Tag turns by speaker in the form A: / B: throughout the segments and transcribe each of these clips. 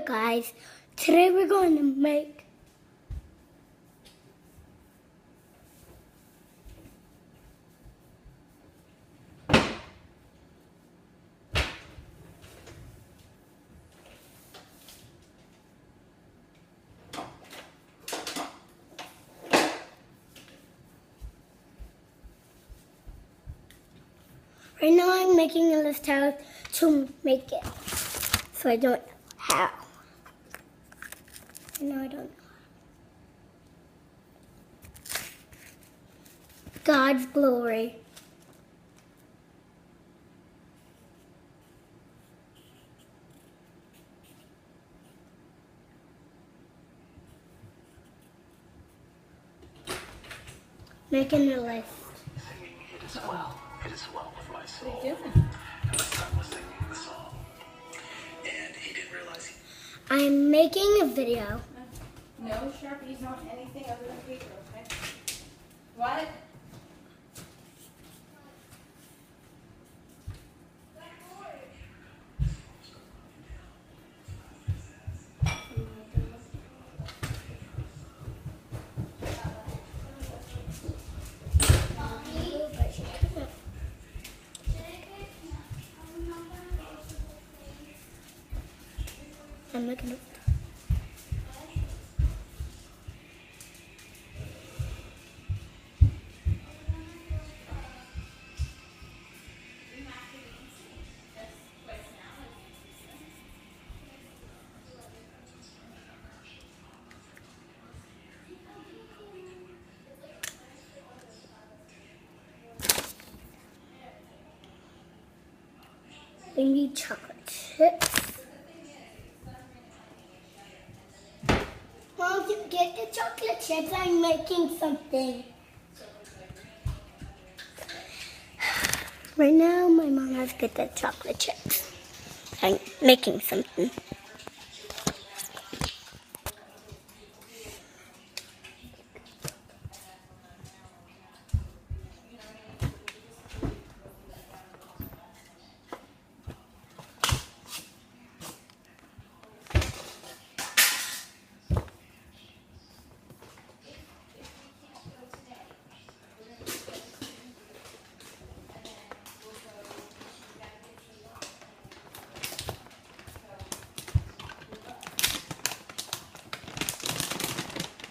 A: guys. Today we're going to make right now I'm making a list how to make it. So I don't know how. No, I don't know. God's glory. Making a list.
B: It is well with my soul.
C: What are you doing?
B: And my son was singing the song. And he didn't realize
A: I'm making a video.
C: No Sharpies on anything other than paper, okay? What?
A: I'm making it. We need chocolate chips. Mom, you get the chocolate chips. I'm making something. Right now, my mom has to get the chocolate chips. I'm making something.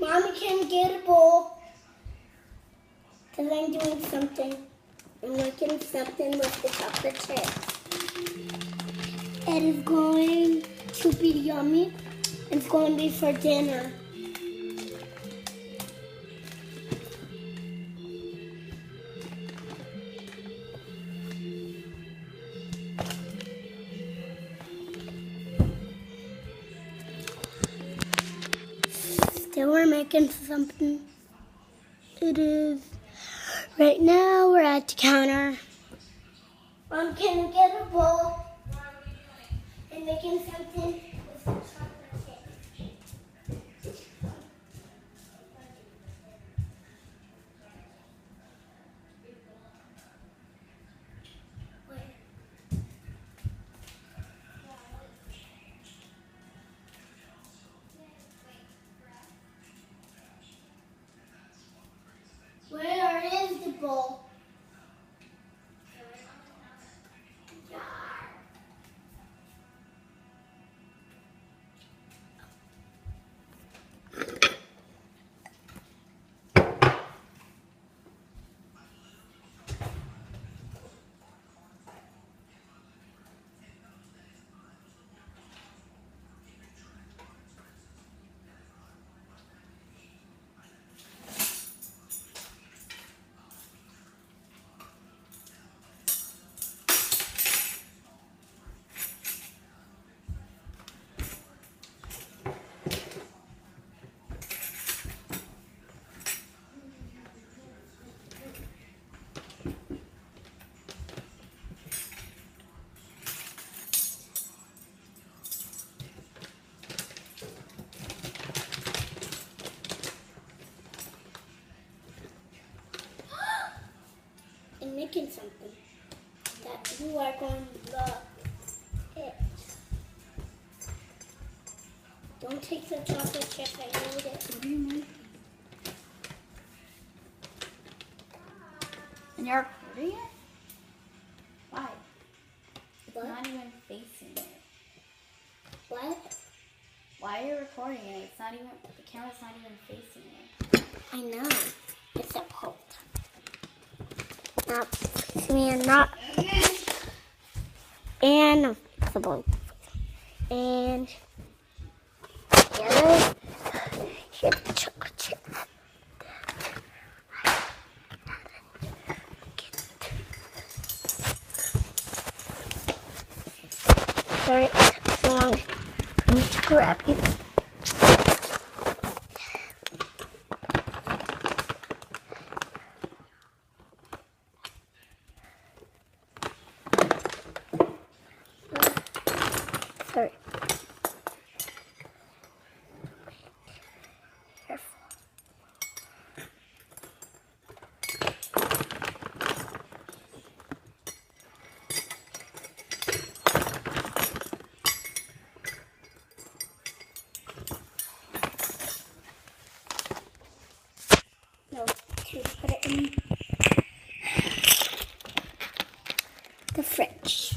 A: Mommy can get a bowl. Because I'm doing something. I'm making something with the chocolate chips. It is going to be yummy. It's going to be for dinner. Still we're making something. It is. Right now we're at the counter. Mom, can we get a bowl? And making something with the chocolate chips. Where is the bowl? Don't take the chocolate chip. I need it.
C: What do you mean? And you're recording it? Why? It's
A: What?
C: not even facing it.
A: What?
C: Why are you recording it? It's not even, the camera's not even facing it.
A: I know. It's a pole. Not me and not. And it's a ball. And here's the chocolate chip. Sorry, it took so long for me to grab you. Sorry. Careful. No, to put it in the fridge.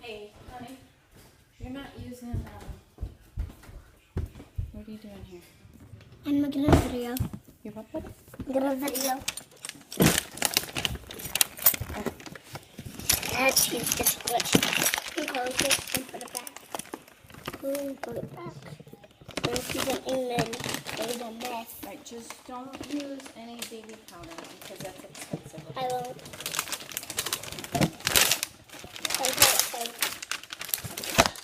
C: Hey, honey, you're not using, what are you doing here?
A: I'm making a video.
C: You're what with it?
A: I'm making a video. I had to use this switch. You close it and put it back. Boom, put it back. Then she's an England. Made a mess.
C: Right, just don't use any baby powder because that's expensive.
A: I won't.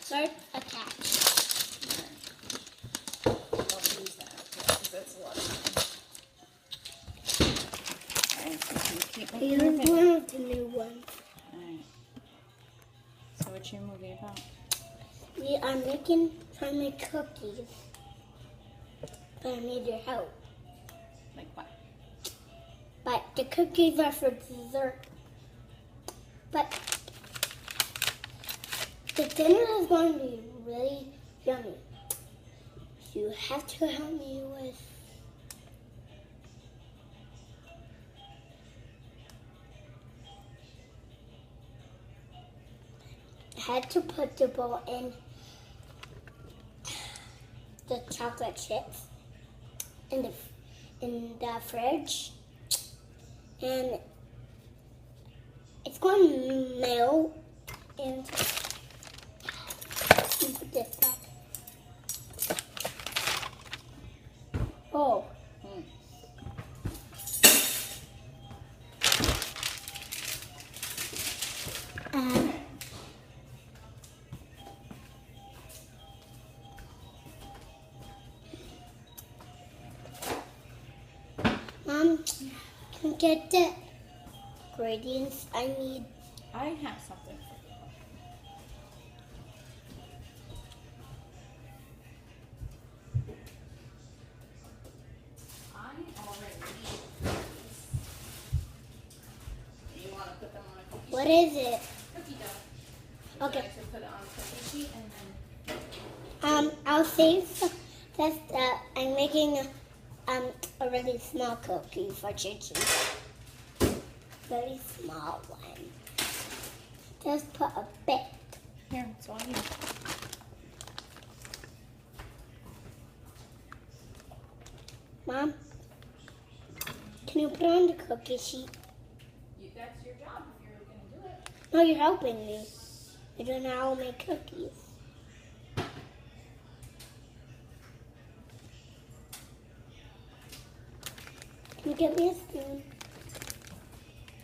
A: Start attached.
C: Don't use that because that's a lot of time. Alright, so you keep making your
A: Here's
C: video.
A: one of the new ones.
C: Alright. So what's your movie about?
A: We are trying to make cookies. But I need your help.
C: Like what?
A: But the cookies are for dessert. But the dinner is going to be really yummy. You have to help me with. I had to put the bowl in the chocolate chips in the fridge, and it's going to melt. And put this back. Oh. Mom, can you get the ingredients I need?
C: I have something for you. I already made these. You want to put them on a cookie
A: What
C: sheet?
A: is it?
C: Cookie dough.
A: Okay.
C: So I should put it on a cookie sheet and then
A: I'll save that. I'm making a really small cookie for Gigi. Very small one. Just put a bit.
C: here, it's all you.
A: Mom, can you put on the cookie sheet?
C: That's your job if you're going to do it.
A: No, you're helping me. I don't know how to make cookies. Can you get me a spoon?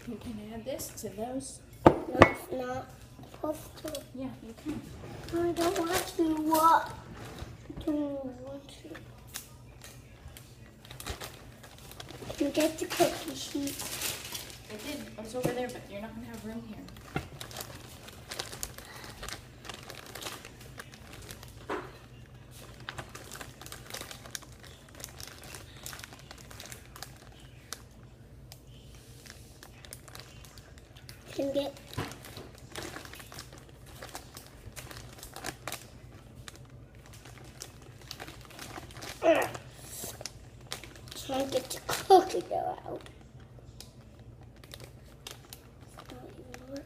C: You can add this to those.
A: No, it's not supposed to.
C: Yeah, you can.
A: I don't want to. What? I don't want to. Can you get the cookie sheet?
C: I did. I was over there, but you're not going to have room here.
A: can get. Can't get the cookie dough out. It's not even working.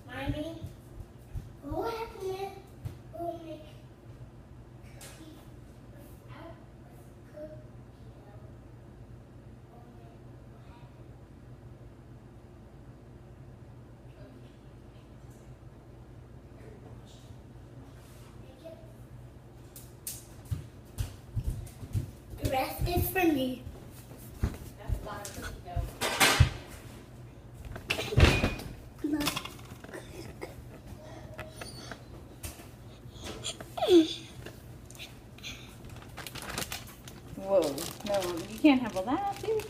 A: Mommy, what happened? We'll make cookies without cookie dough. The rest is for me.
C: That's a lot of cookie dough. Whoa, no, you can't have all that, dude.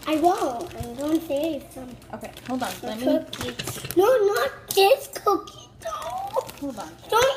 A: I won't. I'm going to save some
C: Okay, hold on.
A: for
C: Let me.
A: cookies. No, not this cookie dough.
C: Hold on.
A: Don't